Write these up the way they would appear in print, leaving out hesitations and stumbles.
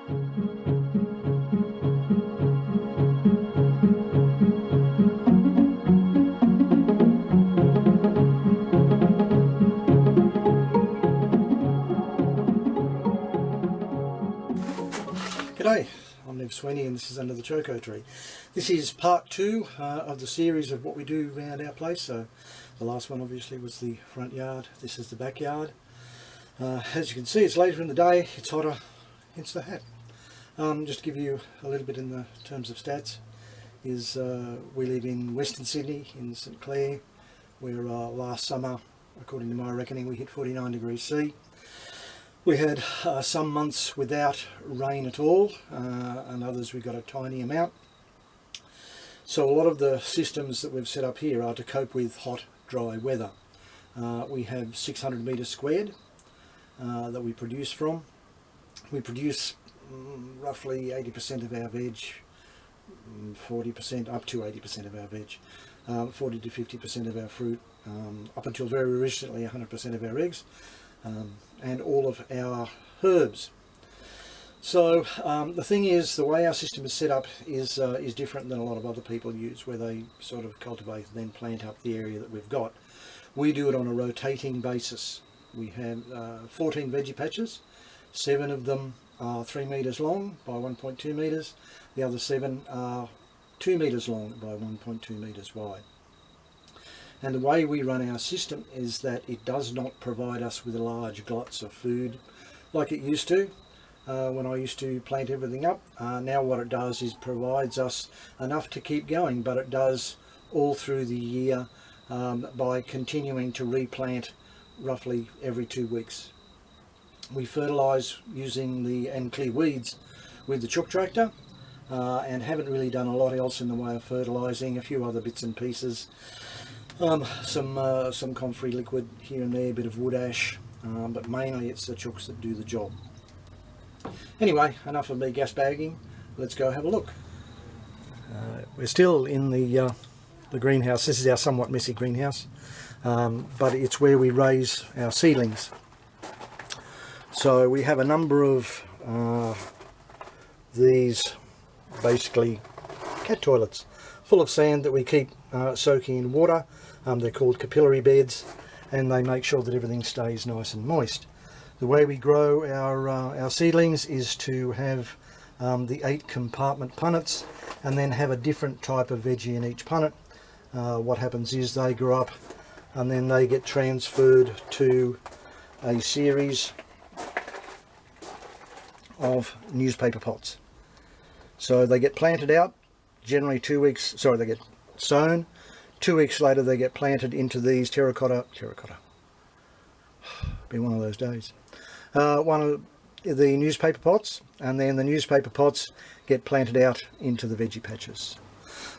G'day, I'm Nev Sweeney and this is Under the Choko tree. This is part 2 of the series of what we do around our place. So the last one obviously was the front yard, this is the backyard. As you can see, it's later in the day, it's hotter, hence the hat. Just to give you a little bit in the terms of stats, is we live in Western Sydney, in St Clair, where last summer, according to my reckoning, we hit 49 degrees C. We had some months without rain at all, and others we got a tiny amount. So a lot of the systems that we've set up here are to cope with hot, dry weather. We have 600 metres squared that we produce from. We produce roughly 80% of our veg, 40%, up to 80% of our veg, 40 to 50% of our fruit, up until very recently 100% of our eggs. And all of our herbs. So the thing is, the way our system is set up is different than a lot of other people use, where they sort of cultivate and then plant up the area that we've got. We do it on a rotating basis. We have 14 veggie patches. 7 of them are 3 metres long by 1.2 metres. The other 7 are 2 metres long by 1.2 metres wide. And the way we run our system is that it does not provide us with large gluts of food like it used to when I used to plant everything up. Now what it does is provides us enough to keep going, but it does all through the year by continuing to replant roughly every 2 weeks. We fertilise using and clear weeds with the Choko tractor, and haven't really done a lot else in the way of fertilising, a few other bits and pieces. Some comfrey liquid here and there, a bit of wood ash, but mainly it's the chooks that do the job. Anyway, enough of me gas bagging, let's go have a look. We're still in the greenhouse. This is our somewhat messy greenhouse, but it's where we raise our seedlings. So we have a number of these basically cat toilets full of sand that we keep soaking in water. They're called capillary beds, and they make sure that everything stays nice and moist. The way we grow our seedlings is to have the 8 compartment punnets, and then have a different type of veggie in each punnet. What happens is they grow up and then they get transferred to a series of newspaper pots. So they get planted out, generally 2 weeks, sorry, they get sown. 2 weeks later they get planted into these terracotta, been one of those days, one of the newspaper pots, and then the newspaper pots get planted out into the veggie patches.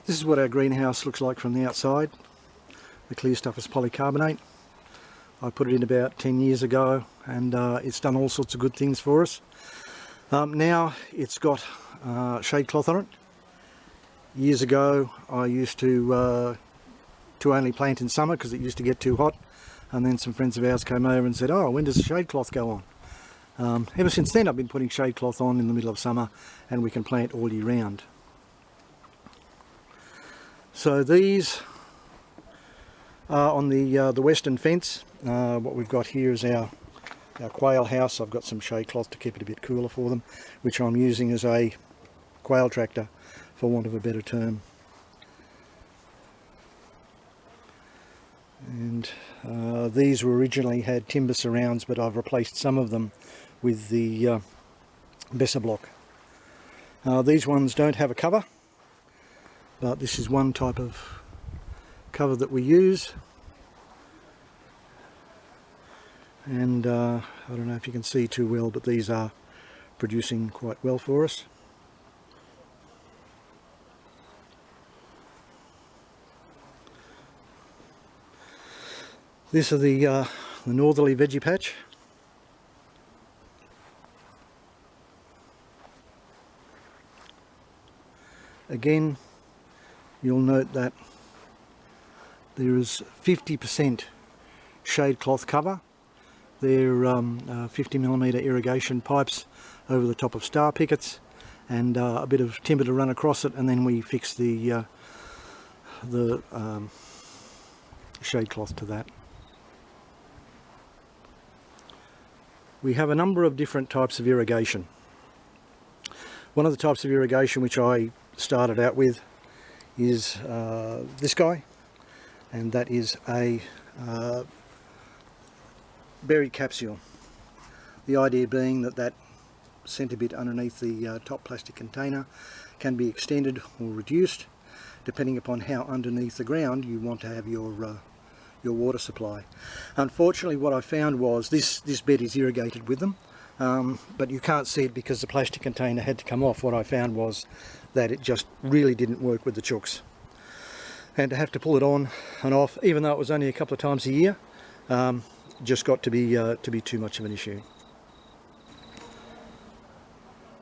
This is what our greenhouse looks like from the outside. The clear stuff is polycarbonate. I put it in about 10 years ago, and it's done all sorts of good things for us. Now it's got shade cloth on it. Years ago I used to only plant in summer because it used to get too hot, and then some friends of ours came over and said, oh, when does the shade cloth go on? Ever since then I've been putting shade cloth on in the middle of summer, and we can plant all year round. So these are on the western fence. What we've got here is our quail house. I've got some shade cloth to keep it a bit cooler for them, which I'm using as a quail tractor, for want of a better term. And these were originally had timber surrounds, but I've replaced some of them with the Besser block. These ones don't have a cover, but this is one type of cover that we use. And I don't know if you can see too well, but these are producing quite well for us. This is the Northerly veggie patch. Again, you'll note that there is 50% shade cloth cover. They're 50mm irrigation pipes over the top of star pickets, and a bit of timber to run across it, and then we fix the shade cloth to that. We have a number of different types of irrigation. One of the types of irrigation which I started out with is this guy, and that is a berry capsule. The idea being that that centre bit underneath the top plastic container can be extended or reduced depending upon how underneath the ground you want to have your water supply. Unfortunately, what I found was this bed is irrigated with them, but you can't see it because the plastic container had to come off. What I found was that it just really didn't work with the chooks, and to have to pull it on and off, even though it was only a couple of times a year, just got to be too much of an issue.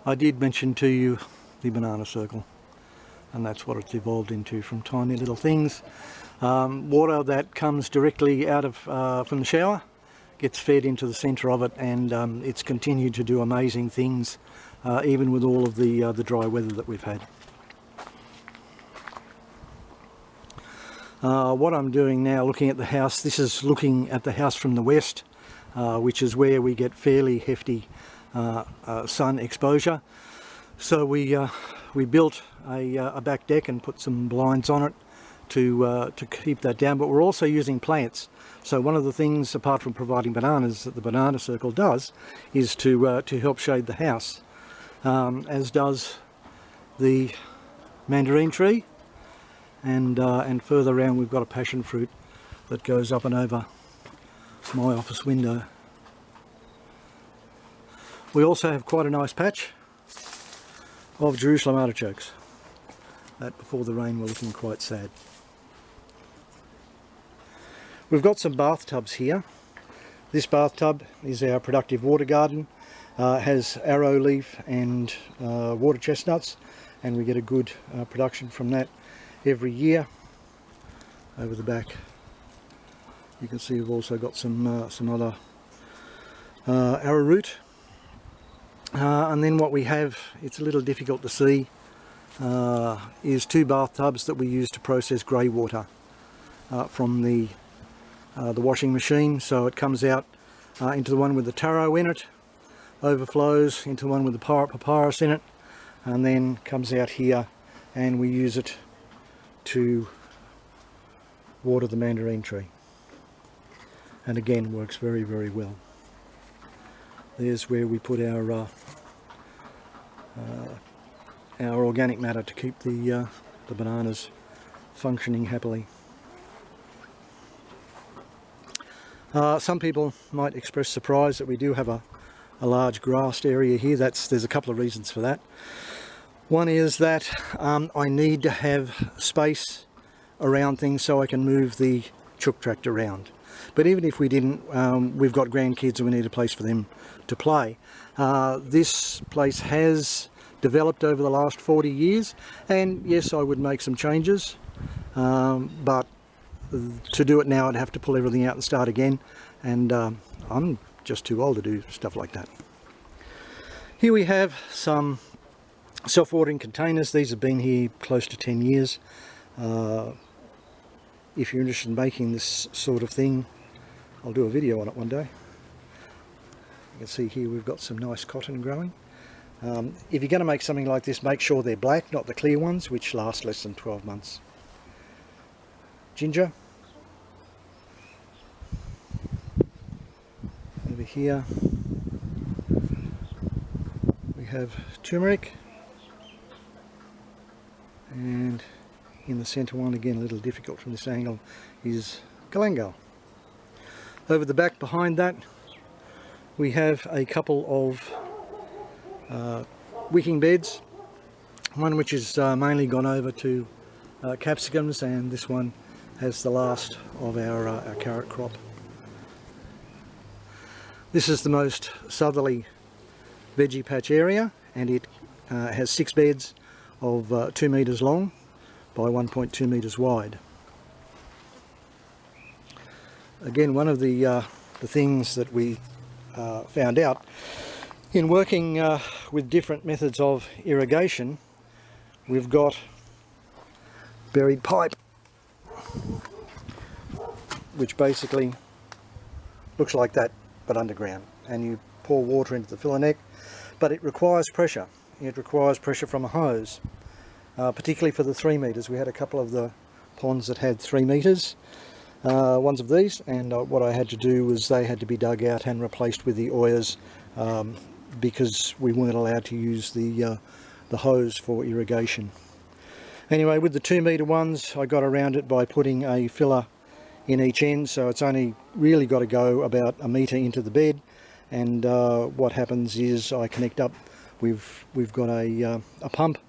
I did mention to you the banana circle, and that's what it's evolved into, from tiny little things. Water that comes directly out of from the shower gets fed into the centre of it, and it's continued to do amazing things even with all of the dry weather that we've had. What I'm doing now, looking at the house, this is looking at the house from the west, which is where we get fairly hefty sun exposure. So we built a back deck and put some blinds on it to keep that down, but we're also using plants. So one of the things, apart from providing bananas, that the banana circle does is to help shade the house, as does the mandarin tree, and further around we've got a passion fruit that goes up and over my office window. We also have quite a nice patch of Jerusalem artichokes that before the rain were looking quite sad. We've got some bathtubs here. This bathtub is our productive water garden. Has arrow leaf and water chestnuts, and we get a good production from that every year. Over the back you can see we've also got some other arrowroot. And then what we have, it's a little difficult to see, is two bathtubs that we use to process grey water from the washing machine. So it comes out into the one with the taro in it, overflows into the one with the papyrus in it, and then comes out here, and we use it to water the mandarin tree, and again works very, very well. There's where we put our organic matter to keep the bananas functioning happily. Some people might express surprise that we do have a large grassed area here. There's a couple of reasons for that. One is that I need to have space around things so I can move the chook tractor around. But even if we didn't, we've got grandkids and we need a place for them to play. This place has developed over the last 40 years, and yes, I would make some changes, but to do it now I'd have to pull everything out and start again, and I'm just too old to do stuff like that. Here we have some self-watering containers. These have been here close to 10 years. If you're interested in making this sort of thing, I'll do a video on it one day. You can see here we've got some nice cotton growing. If you're going to make something like this, make sure they're black, not the clear ones, which last less than 12 months. Ginger. Over here we have turmeric, and in the centre one, again a little difficult from this angle, is galangal. Over the back behind that we have a couple of wicking beds, one which is mainly gone over to capsicums, and this one has the last of our carrot crop. This is the most southerly veggie patch area, and it has 6 beds of 2 metres long by 1.2 metres wide. Again, one of the things that we found out in working with different methods of irrigation. We've got buried pipe, which basically looks like that but underground, and you pour water into the filler neck, but it requires pressure. It requires pressure from a hose, particularly for the 3 metres. We had a couple of the ponds that had 3 metres, ones of these, and what I had to do was they had to be dug out and replaced with the Oyas, because we weren't allowed to use the hose for irrigation. Anyway, with the 2 metre ones, I got around it by putting a filler in each end, so it's only really got to go about a metre into the bed. And what happens is I connect up. We've got a pump,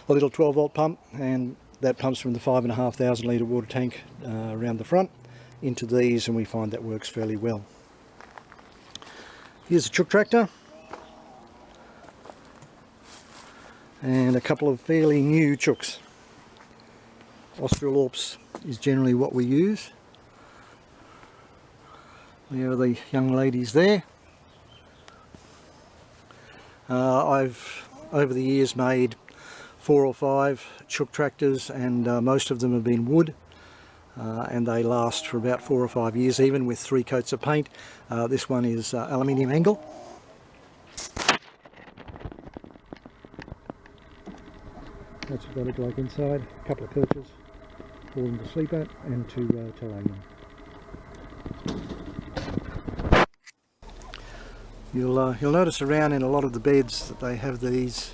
a little 12-volt pump, and that pumps from the 5,500 litre water tank around the front into these, and we find that works fairly well. Here's a chook tractor and a couple of fairly new chooks. Australorps is generally what we use. There are the young ladies there. I've over the years made 4 or 5 chook tractors, and most of them have been wood, and they last for about 4 or 5 years, even with 3 coats of paint. This one is aluminium angle. That's what they look like inside. A couple of perches for them to sleep at, and to lay in. You'll notice around in a lot of the beds that they have these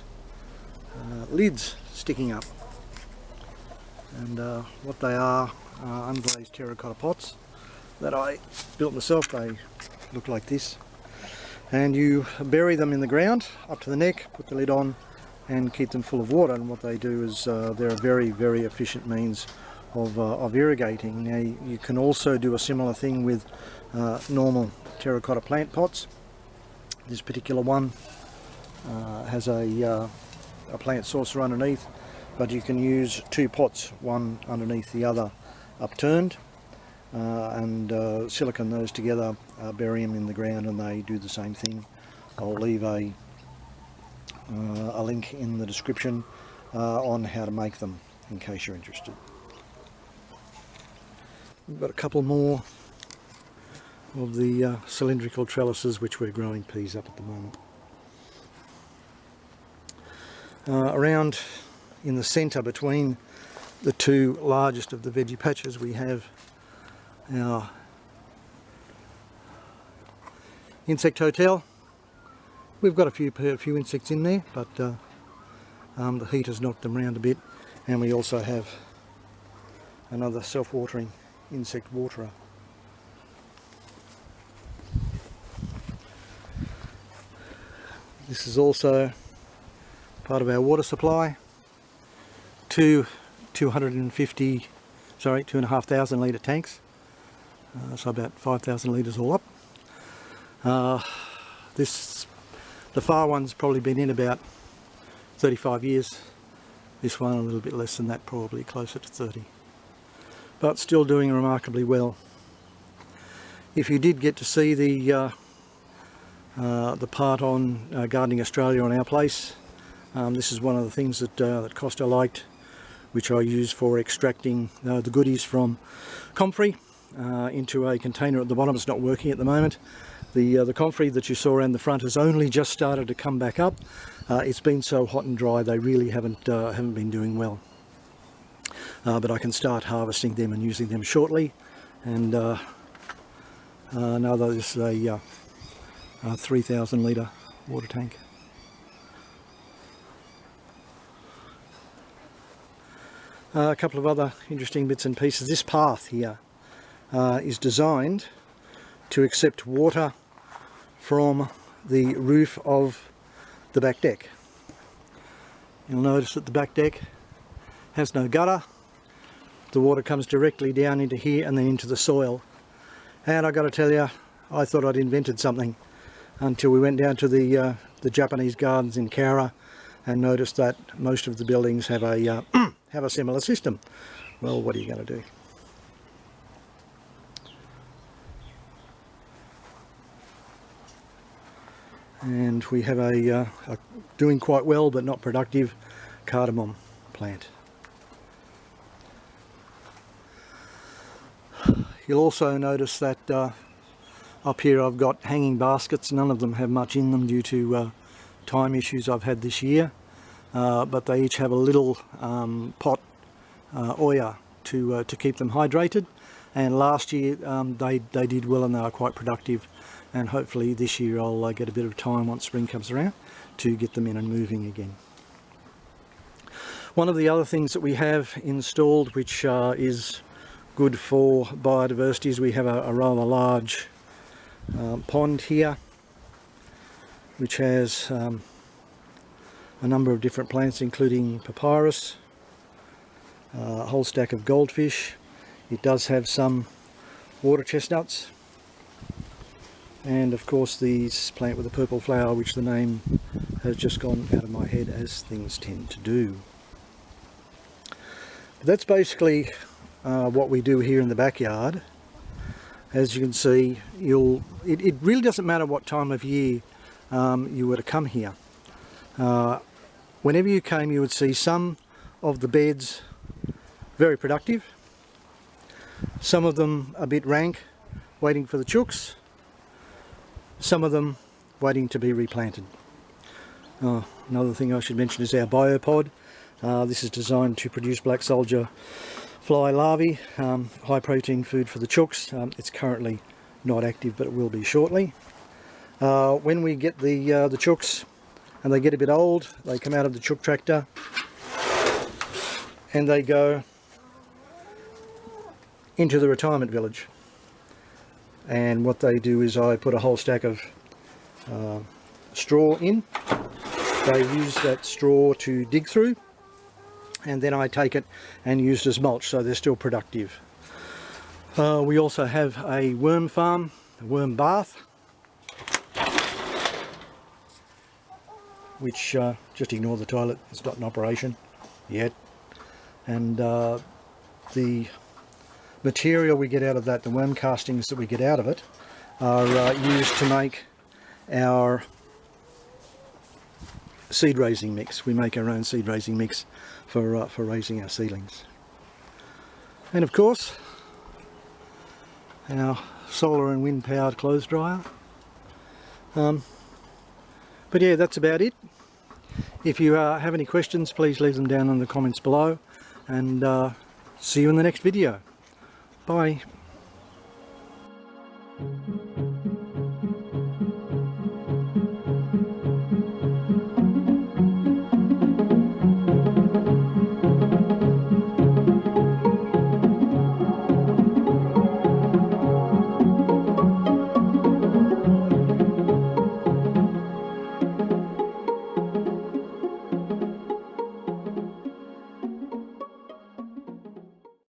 lids sticking up, and what they are unglazed terracotta pots that I built myself. They look like this, and you bury them in the ground up to the neck, put the lid on, and keep them full of water. And what they do is they're a very, very efficient means of irrigating. Now you can also do a similar thing with normal terracotta plant pots. This particular one has a plant saucer underneath, but you can use 2 pots, one underneath the other, upturned, and silicone those together, bury them in the ground, and they do the same thing. I'll leave a link in the description on how to make them in case you're interested. We've got a couple more of the cylindrical trellises which we're growing peas up at the moment. Around in the centre between the 2 largest of the veggie patches, we have our insect hotel. We've got a few insects in there, but the heat has knocked them around a bit, and we also have another self-watering insect waterer. This is also part of our water supply. 2,500 litre tanks, so about 5,000 litres all up. The far one's probably been in about 35 years. This one a little bit less than that, probably closer to 30. But still doing remarkably well. If you did get to see the part on Gardening Australia on our place, this is one of the things that Costa liked, which I use for extracting the goodies from comfrey into a container at the bottom. It's not working at the moment. The comfrey that you saw around the front has only just started to come back up. It's been so hot and dry they really haven't been doing well. But I can start harvesting them and using them shortly. And now that this is a 3,000 litre water tank. A couple of other interesting bits and pieces. This path here is designed to accept water from the roof of the back deck. You'll notice that the back deck has no gutter. The water comes directly down into here and then into the soil. And I've got to tell you, I thought I'd invented something until we went down to the Japanese gardens in Cowra and noticed that most of the buildings have a have a similar system. Well, what are you going to do? And we have a doing quite well but not productive cardamom plant. You'll also notice that up here I've got hanging baskets. None of them have much in them due to time issues I've had this year, but they each have a little pot oya to keep them hydrated. And last year they did well and they were quite productive, and hopefully this year I'll get a bit of time once spring comes around to get them in and moving again. One of the other things that we have installed, which is good for biodiversity, is we have a rather large pond here which has a number of different plants, including papyrus, a whole stack of goldfish. It does have some water chestnuts, and of course this plant with a purple flower, which the name has just gone out of my head, as things tend to do. But that's basically what we do here in the backyard. As you can see, it really doesn't matter what time of year you were to come here. Whenever you came, you would see some of the beds very productive, some of them a bit rank, waiting for the chooks, some of them waiting to be replanted. Another thing I should mention is our Biopod. This is designed to produce black soldier fly larvae, high protein food for the chooks. It's currently not active, but it will be shortly. When we get the chooks and they get a bit old, they come out of the chook tractor and they go into the retirement village. And what they do is I put a whole stack of straw in. They use that straw to dig through, and then I take it and use it as mulch, so they're still productive. We also have a worm farm, a worm bath, which just ignore the toilet, it's not in operation yet. And the material we get out of that, the worm castings that we get out of it, are used to make our seed raising mix. We make our own seed raising mix for raising our seedlings. And of course, our solar and wind powered clothes dryer. But yeah, that's about it. If you have any questions, please leave them down in the comments below, and see you in the next video. Bye.